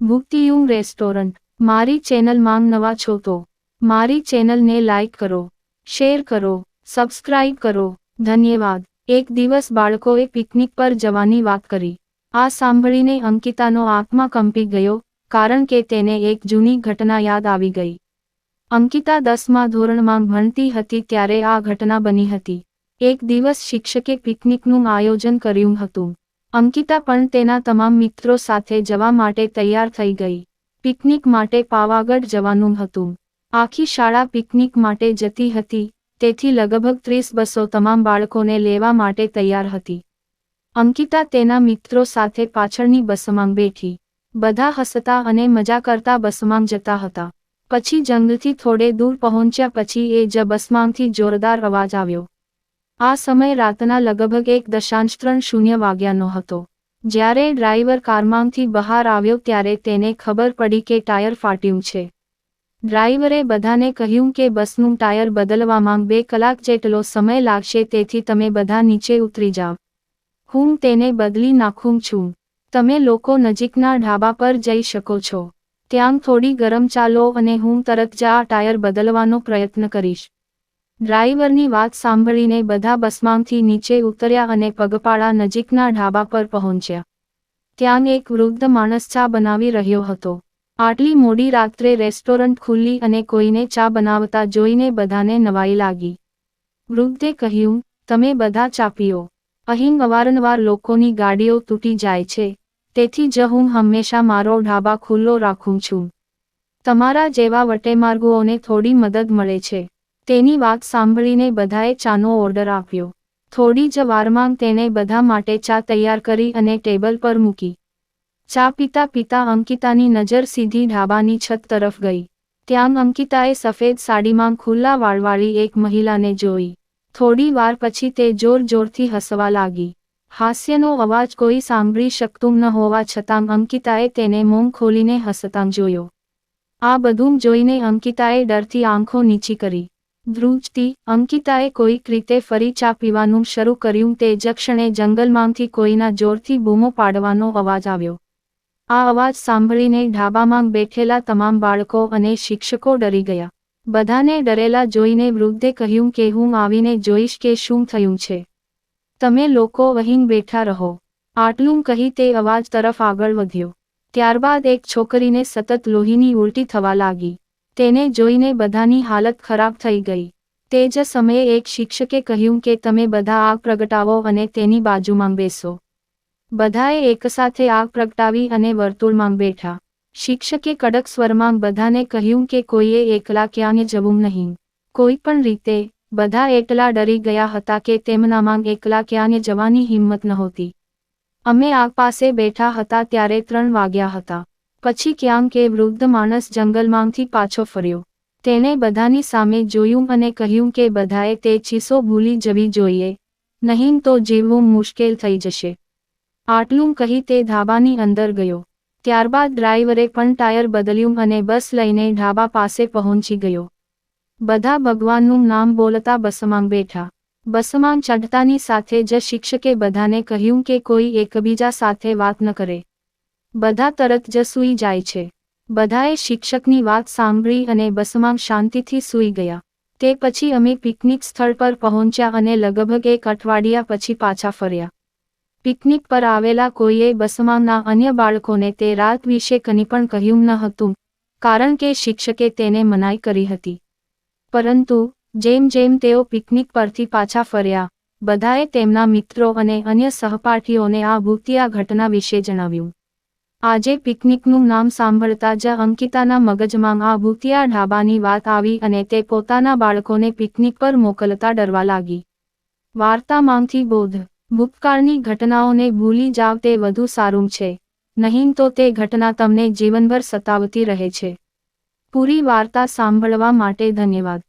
ભુક્તિયુંગ restaurant મારી ચેનલમાં નવા છો તો મારી ચેનલને લાઈક કરો, શેર કરો, સબસ્ક્રાઇબ કરો. ધન્યવાદ. એક દિવસ બાળકોએ પિકનિક પર જવાની વાત કરી. આ સાંભળીને અંકિતાનો આત્મા કંપી ગયો, કારણ કે તેને એક જૂની ઘટના યાદ આવી ગઈ. અંકિતા 10મા ધોરણમાં ભણતી હતી ત્યારે આ ઘટના બની હતી. એક દિવસ શિક્ષકે પિકનિકનું આયોજન કર્યું હતું. અંકિતા પણ તેના તમામ મિત્રો સાથે જવા માટે તૈયાર થઈ ગઈ. પિકનિક માટે પાવાગઢ જવાનું હતું. આખી શાળા પિકનિક માટે જતી હતી, તેથી લગભગ 30 બસો તમામ બાળકોને લેવા માટે તૈયાર હતી. અંકિતા તેના મિત્રો સાથે પાછળની બસમાં બેઠી. બધા હસતા અને મજા કરતા બસમાં જતા હતા. પછી જંગલથી થોડે દૂર પહોંચ્યા પછી એ જ બસમાંથી જોરદાર અવાજ આવ્યો. આ સમય રાતના લગભગ 1:30 વાગ્યાનો હતો. જ્યારે ડ્રાઈવર કારમાંથી બહાર આવ્યો ત્યારે તેને ખબર પડી કે ટાયર ફાટ્યું છે. ડ્રાઈવરે બધાને કહ્યું કે બસનું ટાયર બદલવામાં 2 કલાક જેટલો સમય લાગશે, તેથી તમે બધા નીચે ઉતરી જાવ. હું તેને બદલી નાખું છું. તમે લોકો નજીકના ઢાબા પર જઈ શકો છો. ત્યાં થોડી ગરમ ચા લો અને હું તરત જ આ ટાયર બદલવાનો પ્રયત્ન કરીશ. ડ્રાઈવરની વાત સાંભળીને બધા બસમાંથી નીચે ઉતર્યા અને પગપાળા નજીકના ઢાબા પર પહોંચ્યા. ત્યાં એક વૃદ્ધ માણસ ચા બનાવી રહ્યો હતો. આટલી મોડી રાત્રે રેસ્ટોરન્ટ ખુલ્લી અને કોઈને ચા બનાવતા જોઈને બધાને નવાઈ લાગી. વૃદ્ધે કહ્યું, તમે બધા ચા પીઓ. અહીં અવારનવાર લોકોની ગાડીઓ તૂટી જાય છે, તેથી જ હું હંમેશા મારો ઢાબા ખુલ્લો રાખું છું. તમારા જેવા વટેમાર્ગુઓને થોડી મદદ મળે છે. તેની વાત સાંભળીને બધાએ ચાનો ઓર્ડર આપ્યો. થોડી જ વારમાં તેણે બધા માટે ચા તૈયાર કરી અને ટેબલ પર મૂકી. ચા પીતા પીતા અંકિતાની નજર સીધી ઢાબાની છત તરફ ગઈ. ત્યાં અંકિતાએ સફેદ સાડીમાં ખુલ્લા વાળવાળી એક મહિલાને જોઈ. થોડી વાર પછી તે જોર-જોરથી હસવા લાગી. હાસ્યનો અવાજ કોઈ સાંભળી શકતું ન હોવા છતાં અંકિતાએ તેને મોં ખોલીને હસતાં જોયો. આ બધું જોઈને અંકિતાએ ડરથી આંખો નીચી કરી. ધ્રુજતી અંકિતાએ કોઈક રીતે ફરી ચા પીવાનું શરૂ કર્યું. તે જ ક્ષણે જંગલમાંથી કોઈના જોરથી બૂમો પાડવાનો અવાજ આવ્યો. આ અવાજ સાંભળીને ઢાબામાં બેઠેલા તમામ બાળકો અને શિક્ષકો ડરી ગયા. બધાને ડરેલા જોઈને વૃદ્ધે કહ્યું કે હું આવીને જોઈશ કે શું થયું છે. તમે લોકો અહીં બેઠા રહો. આટલું કહી તે અવાજ તરફ આગળ વધ્યો. ત્યારબાદ એક છોકરીને સતત લોહીની ઉલટી થવા લાગી. તેને જોઈને બધાની હાલત ખરાબ થઈ ગઈ. તે જ સમયે એક શિક્ષકે કહ્યું કે તમે બધા આગ પ્રગટાવો અને તેની બાજુમાં બેસો. બધાએ એકસાથે આગ પ્રગટાવી અને વર્તુળમાં બેઠા. શિક્ષકે કડક સ્વરમાં બધાને કહ્યું કે કોઈએ એકલા ક્યાંય જવું નહીં. કોઈ પણ રીતે બધા એટલા ડરી ગયા હતા કે તેમનામાં એકલા ક્યાંય જવાની હિંમત નહોતી. અમે આગ પાસે બેઠા હતા ત્યારે 3 વાગ્યા હતા. પછી ક્યાંક એ વૃદ્ધ માણસ જંગલમાંથી પાછો ફર્યો. તેણે બધાની સામે જોયું અને કહ્યું કે બધાએ તે ચીસો ભૂલી જવી જોઈએ, નહીં તો જીવવું મુશ્કેલ થઈ જશે. આટલું કહી તે ઢાબાની અંદર ગયો. ત્યારબાદ ડ્રાઈવરે પણ ટાયર બદલ્યું અને બસ લઈને ઢાબા પાસે પહોંચી ગયો. બધા ભગવાનનું નામ બોલતા બસમાં બેઠા. બસમાં ચઢતાની સાથે જ શિક્ષકે બધાને કહ્યું કે કોઈ એકબીજા સાથે વાત ન કરે. બધા તરત જ સૂઈ જાય છે. બધાએ શિક્ષકની વાત સાંભળી અને બસમાં શાંતિથી સૂઈ ગયા. તે પછી અમે પિકનિક સ્થળ પર પહોંચ્યા અને લગભગ 1 અઠવાડિયા પછી પાછા ફર્યા. પિકનિક પર આવેલા કોઈએ બસમાંના અન્ય બાળકોને તે રાત વિશે કંઈ પણ કહ્યું ન હતું, કારણ કે શિક્ષકે તેને મનાઈ કરી હતી. પરંતુ જેમ જેમ તેઓ પિકનિક પરથી પાછા ફર્યા, બધાએ તેમના મિત્રો અને અન્ય સહપાઠીઓને આ ભૂતિયા ઘટના વિશે જણાવ્યું. આજે પિકનિકનું નામ સાંભળતા જ અંકિતાના મગજમાં આ ભૂતિયા ઢાબાની વાત આવી અને તે પોતાના બાળકોને પિકનિક પર મોકલતા ડરવા લાગી. વાર્તામાંથી બોધ: ભૂતકાળની ઘટનાઓને ભૂલી જાવ તે વધુ સારું છે, નહીં તો તે ઘટના તમને જીવનભર સતાવતી રહે છે. પૂરી વાર્તા સાંભળવા માટે ધન્યવાદ.